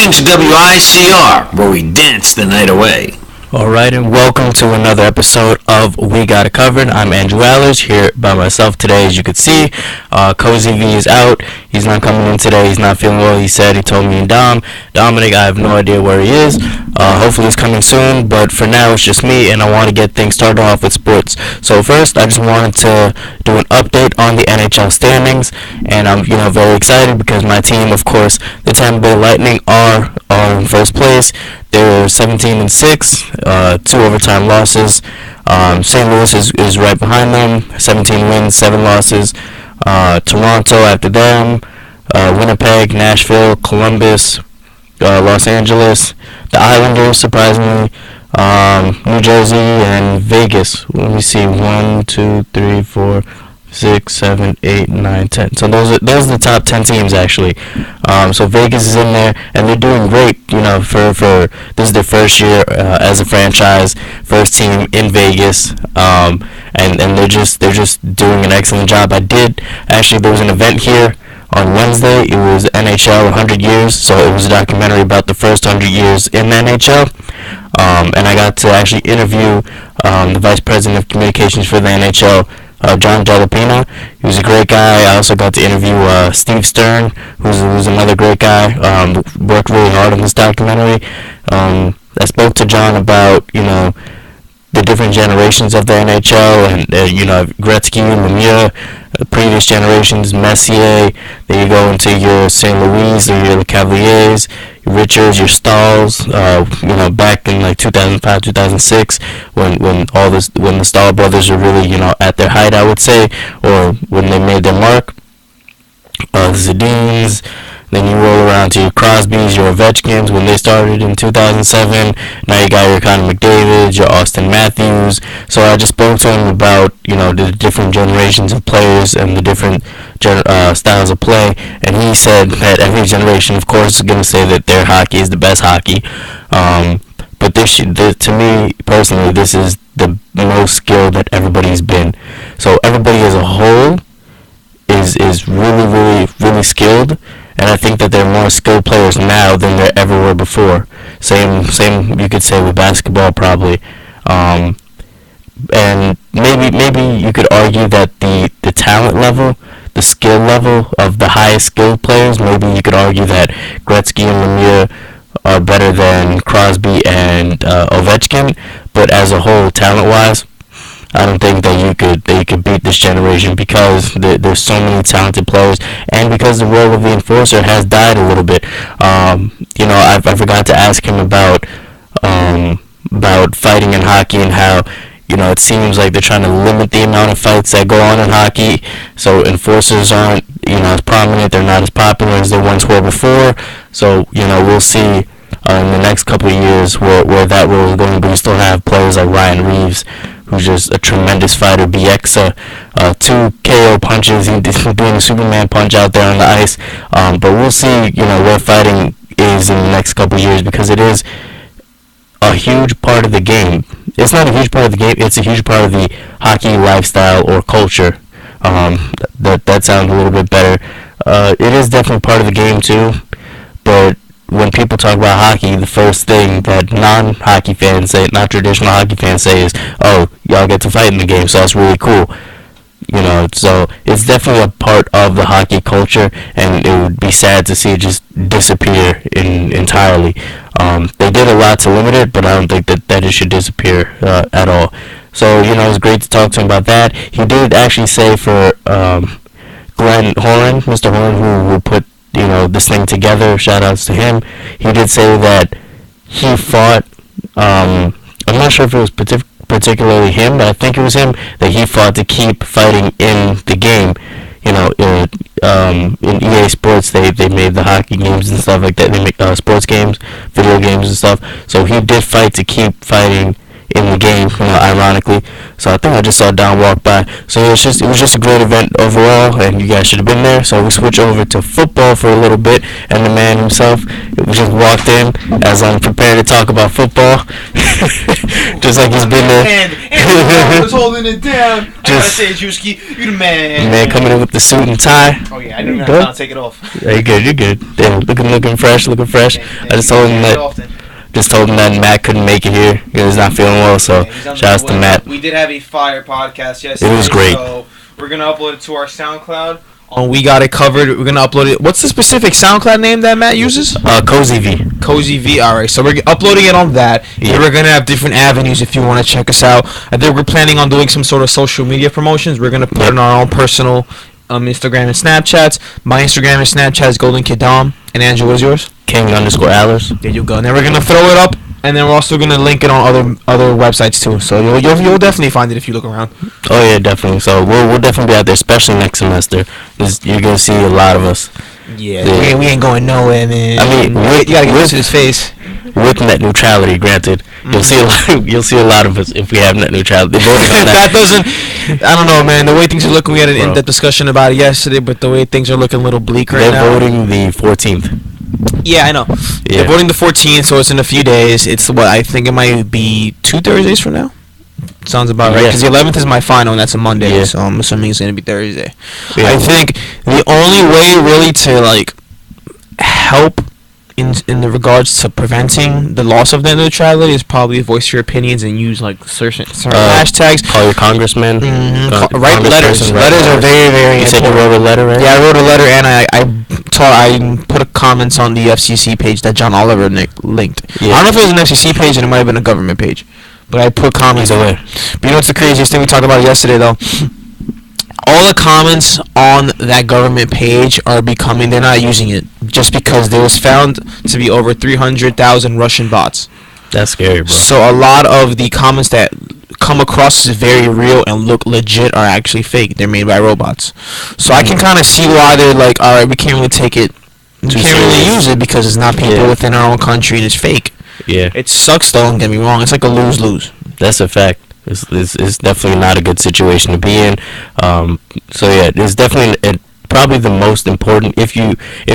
Welcome to WICR, where we dance the night away. Alright, and welcome to another episode of We Got It Covered. I'm Andrew Allers, here by myself today, as you can see. Cozy V is out. He's not coming in today. He's not feeling well. He told me and Dominic, I have no idea where he is. Hopefully he's coming soon, but for now it's just me, and I want to get things started off with sports. So first, I just wanted to do an update on the NHL standings, and I'm very excited because my team, of course, the Tampa Bay Lightning, are in first place. They're 17-6, 2 overtime losses. St. Louis is right behind them, 17 wins, 7 losses. Toronto after them, Winnipeg, Nashville, Columbus, Los Angeles, the Islanders, surprisingly, New Jersey, and Vegas. Let me see, 1, 2, 3, 4, 6, 7, 8, 9, 10. So those are the top 10 teams actually. So Vegas is in there, and they're doing great. For this is their first year as a franchise, first team in Vegas, and they're just doing an excellent job. There was an event here on Wednesday. It was NHL 100 years, so it was a documentary about the first 100 years in the NHL. And I got to actually interview the Vice President of Communications for the NHL, John Jalapeno. He was a great guy. I also got to interview Steve Stern, who's another great guy. Worked really hard on this documentary. I spoke to John about the different generations of the NHL, and Gretzky, Lemieux, previous generations, Messier. Then you go into your St. Louis, or your Cavaliers, your Richards, your Stahls. Back in like 2005, 2006, when the Stahl brothers were really at their height, I would say, or when they made their mark. The Zadines. Then you roll around to your Crosbys, your Ovechkins when they started in 2007. Now you got your Connor McDavid, your Austin Matthews. So I just spoke to him about the different generations of players and the different styles of play. And he said that every generation, of course, is going to say that their hockey is the best hockey. But to me personally, this is the most skilled that everybody's been. So everybody as a whole is really, really, really skilled. And I think that there are more skilled players now than there ever were before. Same you could say with basketball probably. And maybe you could argue that the talent level, the skill level of the highest skilled players, maybe you could argue that Gretzky and Lemieux are better than Crosby and Ovechkin. But as a whole, talent-wise, I don't think that you could beat this generation because there's so many talented players, and because the role of the enforcer has died a little bit. I forgot to ask him about fighting in hockey and how it seems like they're trying to limit the amount of fights that go on in hockey. So enforcers aren't as prominent. They're not as popular as they once were before. So we'll see in the next couple of years where that role is going. But we still have players like Ryan Reeves, who's just a tremendous fighter. Bieksa, 2 KO punches. He's doing a Superman punch out there on the ice. But we'll see, where fighting is in the next couple of years, because it is a huge part of the game. It's not a huge part of the game. It's a huge part of the hockey lifestyle or culture. That sounds a little bit better. It is definitely part of the game too. But when people talk about hockey, the first thing that non-hockey fans say, not traditional hockey fans say, is, "Oh, y'all get to fight in the game, so that's really cool." So it's definitely a part of the hockey culture, and it would be sad to see it just disappear entirely. They did a lot to limit it, but I don't think that it should disappear at all. So it was great to talk to him about that. He did actually say for Glenn Horan, Mr. Horan, who put this thing together, shout outs to him. He did say that he fought, I'm not sure if it was particularly him, but I think it was him, that he fought to keep fighting in the game. In EA Sports, they made the hockey games and stuff like that. They make sports games, video games and stuff. So he did fight to keep fighting in the game, ironically. So I think I just saw Don walk by. So it was just a great event overall, and you guys should have been there. So we switch over to football for a little bit, and the man himself just walked in as I'm prepared to talk about football, just like he's been there. And was holding it down. Just I say, Juski, you the man. Man coming in with the suit and tie. Oh yeah, I didn't even have to take it off. Yeah, you're good. Damn, looking fresh. I just told him that Matt couldn't make it here. He's not feeling well, so shout outs to Matt. We did have a fire podcast yesterday. It was great. So we're going to upload it to our SoundCloud. We got it covered. We're going to upload it. What's the specific SoundCloud name that Matt uses? Cozy V. Cozy V. All right. So we're uploading it on that. Yeah. We're going to have different avenues if you want to check us out. I think we're planning on doing some sort of social media promotions. We're going to put in our own personal Instagram and Snapchats. My Instagram and Snapchat is Golden Kid Dom. And Andrew, what is yours? King_Allers. There you go. And then we're going to throw it up. And then we're also going to link it on other websites too. So you'll definitely find it if you look around. Oh yeah, definitely. So we'll definitely be out there, especially next semester. You're going to see a lot of us. Yeah. We ain't going nowhere, man. I mean, you got to get to his face. With net neutrality, granted, you'll see a lot of us if we have net neutrality. That doesn't. I don't know, man. The way things are looking, we had an in-depth discussion about it yesterday, but the way things are looking a little bleak right now. They're voting the 14th. Yeah, I know. Yeah. They're voting the 14th, so it's in a few days. It's what I think it might be 2 Thursdays from now. Sounds about right. Because the 11th is my final, and that's a Monday, so I'm assuming it's gonna be Thursday. Yeah. I think the only way really to help in the regards to preventing the loss of net neutrality is probably voice your opinions and use certain hashtags. Call your congressman. Write letters. Letters are very, very important. You said you wrote a letter, right? Yeah, I wrote a letter, and I put a comments on the FCC page that John Oliver linked. Yeah. I don't know if it was an FCC page and it might have been a government page, but I put comments away. But you know what's the craziest thing we talked about yesterday though? All the comments on that government page they're not using it just because there was found to be over 300,000 Russian bots. That's scary, bro. So a lot of the comments that come across as very real and look legit are actually fake. They're made by robots. So I can kind of see why they're like, all right, we can't really take it. We can't really use it because it's not people within our own country and it's fake. Yeah. It sucks though, don't get me wrong. It's like a lose-lose. That's a fact. It's definitely not a good situation to be in. So yeah, it's definitely probably the most important. If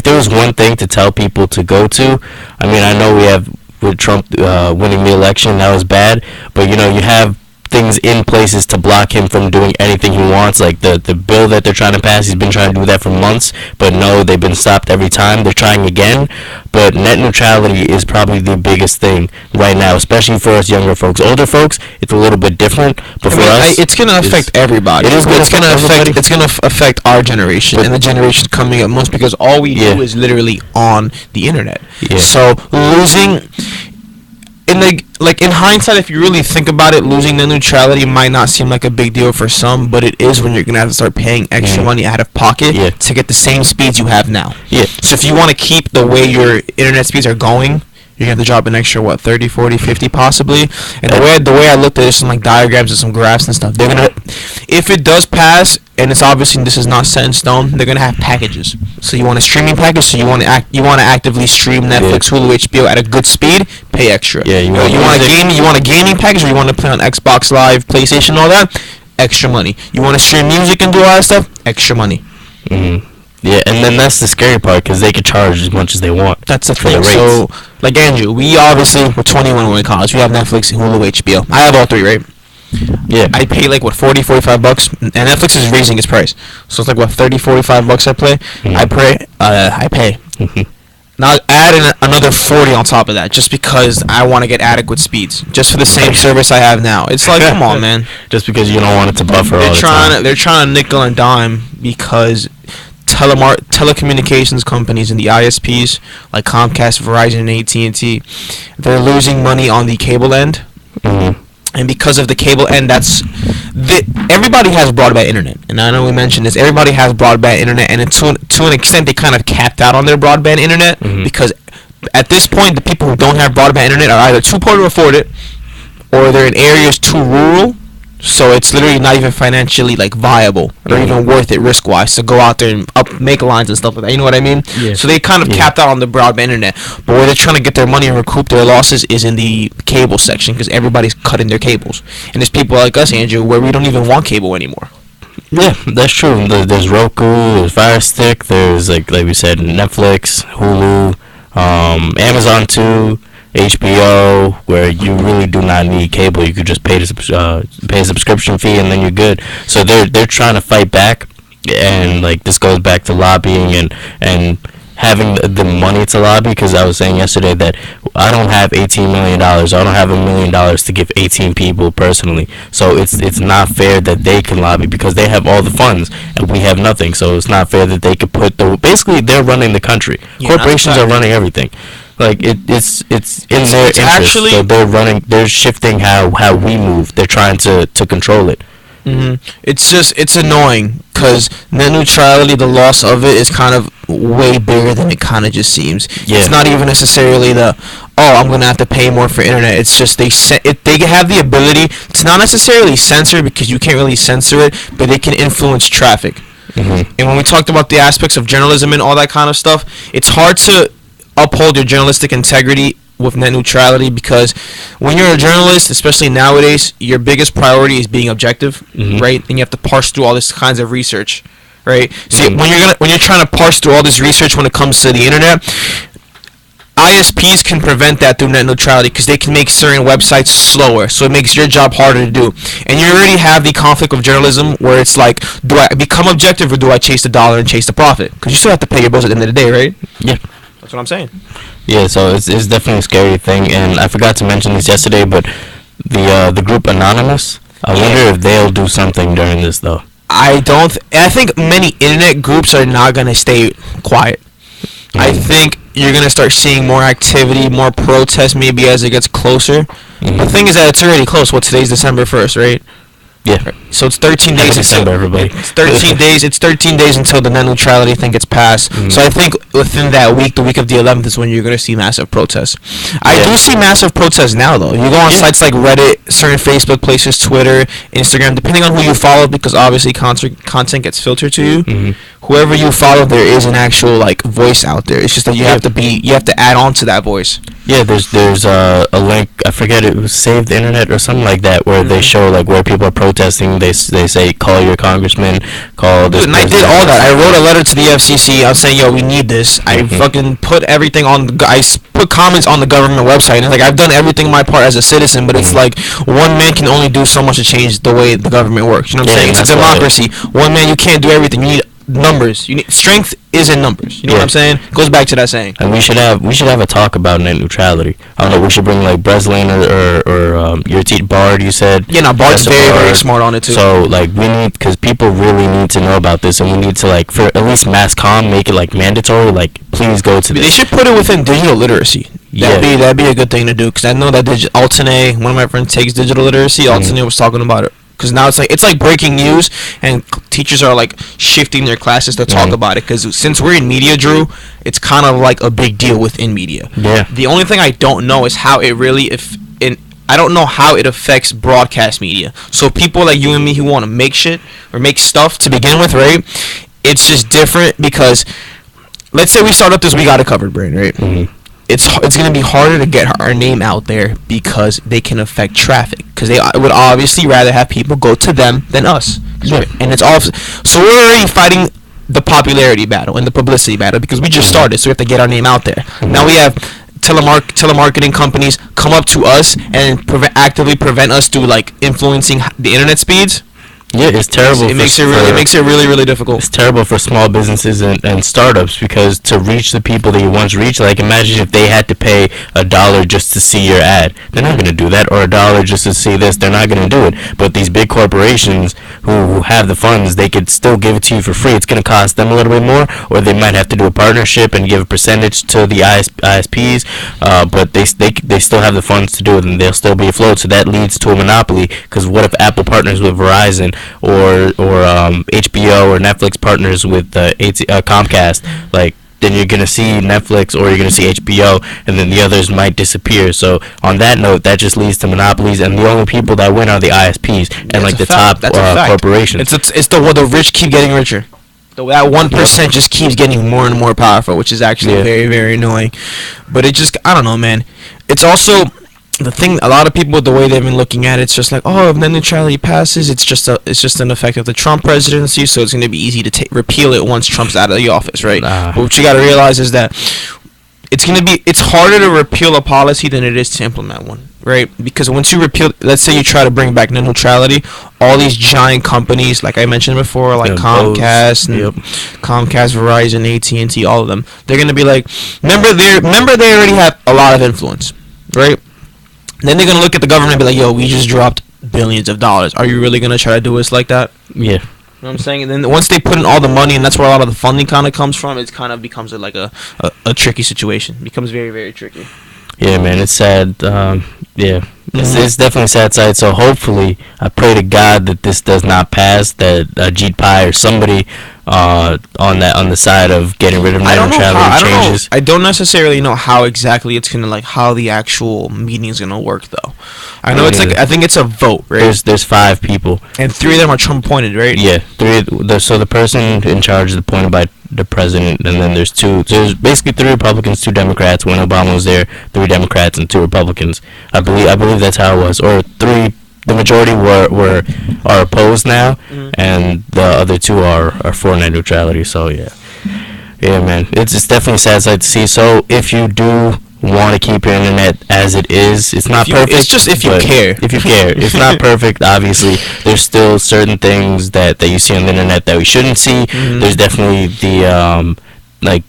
there was one thing to tell people to go to, I mean, I know we have with Trump winning the election, that was bad, but you have things in places to block him from doing anything he wants, like the bill that they're trying to pass. He's been trying to do that for months, but no, they've been stopped every time. They're trying again, but net neutrality is probably the biggest thing right now, especially for us younger folks. Older folks, it's a little bit different, but for us, it's going to affect everybody. It's going to affect our generation and the generation coming up most, because all we do is literally on the internet. So losing in hindsight, if you really think about it, losing net neutrality might not seem like a big deal for some, but it is when you're gonna have to start paying extra money out of pocket to get the same speeds you have now. So if you want to keep the way your internet speeds are going, you're gonna have to drop an extra 30, 40, 50 possibly. And the way I looked at it, some diagrams and some graphs and stuff. They're gonna, if it does pass, and it's obviously this is not set in stone, they're gonna have packages. So you want a streaming package, so you want to actively stream Netflix, Hulu, HBO at a good speed, pay extra. You want a gaming package, or you want to play on Xbox Live, PlayStation, all that, extra money. You want to stream music and do all that stuff, extra money. Yeah, and then that's the scary part, because they could charge as much as they want. That's the thing. So, like Andrew, we obviously, we're 21 when we're in college. We have Netflix, Hulu, HBO. I have all three, right? Yeah. I pay $40, $45, and Netflix is raising its price. So it's $30, $45 I pay. Now add in another 40 on top of that, just because I want to get adequate speeds, just for the same service I have now. It's like, come on, man. Just because you don't want it to buffer all the time. They're trying to nickel and dime, because telecommunications companies and the ISPs like Comcast, Verizon, and AT&T, they're losing money on the cable end. And because of the cable end, everybody has broadband internet. And I know we mentioned this. Everybody has broadband internet, and to an extent, they kind of capped out on their broadband internet, because at this point, the people who don't have broadband internet are either too poor to afford it, or they're in areas too rural So it's literally not even financially like viable or even worth it risk wise to go out there and make lines and stuff like that. You know what I mean? Yeah. So they kind of capped out on the broadband internet. But where they're trying to get their money and recoup their losses is in the cable section, because everybody's cutting their cables. And there's people like us, Andrew, where we don't even want cable anymore. Yeah, that's true. There's Roku, there's Fire Stick, there's like we said, Netflix, Hulu, Amazon too, HBO, where you really do not need cable. You could just pay a subscription fee and then you're good. So they're trying to fight back, and like this goes back to lobbying and having the money to lobby, because I was saying yesterday that I don't have $18 million. I don't have $1 million to give 18 people personally. So it's not fair that they can lobby because they have all the funds and we have nothing. So it's not fair that they could basically they're running the country. Yeah, corporations are running everything. Like it's in their interest. Actually, so they're shifting how we move. They're trying to control it. It's annoying because net neutrality, the loss of it is kind of way bigger than it kind of just seems. Yeah. It's not even necessarily I'm gonna have to pay more for internet. It's just they have the ability to not necessarily censor, because you can't really censor it, but they can influence traffic. And when we talked about the aspects of journalism and all that kind of stuff, it's hard to uphold your journalistic integrity with net neutrality, because when you're a journalist, especially nowadays, your biggest priority is being objective, right? And you have to parse through all this kinds of research, right? See, when you're trying to parse through all this research when it comes to the internet, ISPs can prevent that through net neutrality, because they can make certain websites slower, so it makes your job harder to do. And you already have the conflict of journalism where it's like, do I become objective or do I chase the dollar and chase the profit? Because you still have to pay your bills at the end of the day, right? Yeah. That's what I'm saying. Yeah, so it's definitely a scary thing, and I forgot to mention this yesterday, but the group Anonymous, I wonder if they'll do something during this though. I think many internet groups are not gonna stay quiet. I think you're gonna start seeing more activity, more protests maybe as it gets closer. The thing is that it's already close. Today's December 1st, right? Yeah. So it's 13 days. December, everybody. It's 13 days. It's 13 days until the net neutrality thing gets passed. So I think within that week, the week of the 11th, is when you're going to see massive protests. I do see massive protests now, though. You go on sites like Reddit, certain Facebook places, Twitter, Instagram, depending on who you follow, because obviously content gets filtered to you. Whoever you follow, there is an actual like voice out there. It's just that you have to add on to that voice. Yeah, there's a link, I forget, it was Save the Internet or something like that, where they show like where people are protesting. They say call your congressman, call this. And I did all that. I wrote a letter to the FCC. I was saying, yo, we need this. I fucking put everything on. I put comments on the government website, and like I've done everything my part as a citizen. But it's like one man can only do so much to change the way the government works. You know what I'm saying? It's a democracy. One man, you can't do everything. You need numbers. You need strength is in numbers. You know what I'm saying? It goes back to that saying. And we should have a talk about net neutrality. I don't know. We should bring like Breslin or your Bard. You said. Yeah, no, Bard's very smart on it too. So like we need, because people really need to know about this, and we need to like for at least mass comm make it like mandatory. Like please go to this. They should put it within digital literacy. That'd be a good thing to do, because I know that Alternate, one of my friends takes digital literacy. Alternate was talking about it. Because now it's like breaking news, and teachers are like shifting their classes to talk about it. Because since we're in media, Drew, it's kind of like a big deal within media. Yeah. The only thing I don't know is how it really I don't know how it affects broadcast media. So people like you and me who want to make shit or make stuff to begin with, right? It's just different because let's say we start up this We Got It Covered brain, right? It's going to be harder to get our name out there because they can affect traffic. Because they would obviously rather have people go to them than us. Yeah. And it's all. So we're already fighting the popularity battle and the publicity battle because we just started. So we have to get our name out there. Now we have telemarketing companies come up to us and actively prevent us through like influencing the internet speeds. Yeah, it's terrible. It makes it really difficult. It's terrible for small businesses and startups, because to reach the people that you once reached, like imagine if they had to pay $1 just to see your ad. They're not going to do that, or $1 just to see this. They're not going to do it. But these big corporations who have the funds, they could still give it to you for free. It's going to cost them a little bit more, or they might have to do a partnership and give a percentage to the ISPs. But they still have the funds to do it, and they'll still be afloat. So that leads to a monopoly. Because what if Apple partners with Verizon? Or HBO or Netflix partners with Comcast? Like then you're gonna see Netflix or you're gonna see HBO, and then the others might disappear. So on that note, that just leads to monopolies, and the only people that win are the ISPs and like the top corporations. It's the rich keep getting richer. That 1% just keeps getting more and more powerful, which is actually very, very annoying. But it just, I don't know, man. It's also the thing. A lot of people, the way they've been looking at it, it's just like, oh, if net neutrality passes, it's just an effect of the Trump presidency, so it's going to be easy to repeal it once Trump's out of the office, right? But what you got to realize is that it's harder to repeal a policy than it is to implement one, right? Because once you repeal, let's say you try to bring back net neutrality, all these giant companies, like I mentioned before, like Comcast, Verizon, AT&T, all of them, they're gonna be like, remember they already have a lot of influence, right? Then they're gonna look at the government and be like, yo, we just dropped billions of dollars. Are you really gonna try to do us like that? Yeah. You know what I'm saying? And then once they put in all the money, and that's where a lot of the funding kind of comes from, it kind of becomes a tricky situation. It becomes very, very tricky. Yeah, man, it's sad. It's definitely a sad sight. So hopefully, I pray to God that this does not pass. That Jeet Pai or somebody on the side of getting rid of net neutrality changes. I don't necessarily know how exactly it's gonna how the actual meeting is gonna work though. I know I think it's a vote, right? There's 5 people, and 3 of them are Trump appointed, right? Yeah, 3. So the person in charge is appointed by the president, and then there's basically 3 Republicans, 2 Democrats. When Obama was there, 3 Democrats and 2 Republicans. I believe that's how it was, or 3. The majority are opposed now, and the other 2 are for net neutrality. So yeah, man, it's definitely a sad sight to see. So if you do want to keep your internet as it is, it's not perfect. It's just if you care. If you care, it's not perfect. Obviously, there's still certain things that you see on the internet that we shouldn't see. There's definitely the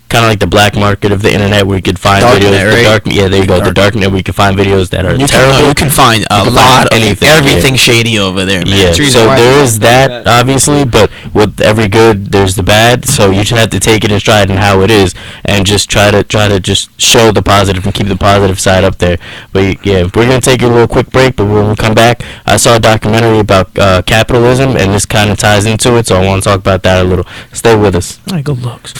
kind of like the black market of the internet where you could find videos. Right? There you go. The darknet where you can find videos that are terrible. You can find a lot of everything shady over there, man. Yeah, so there is that, obviously, but with every good, there's the bad. So you just have to take it in stride and how it is, and just try to just show the positive and keep the positive side up there. But yeah, we're gonna take a little quick break, but when we come back, I saw a documentary about capitalism, and this kind of ties into it. So I want to talk about that a little. Stay with us. All right, good looks.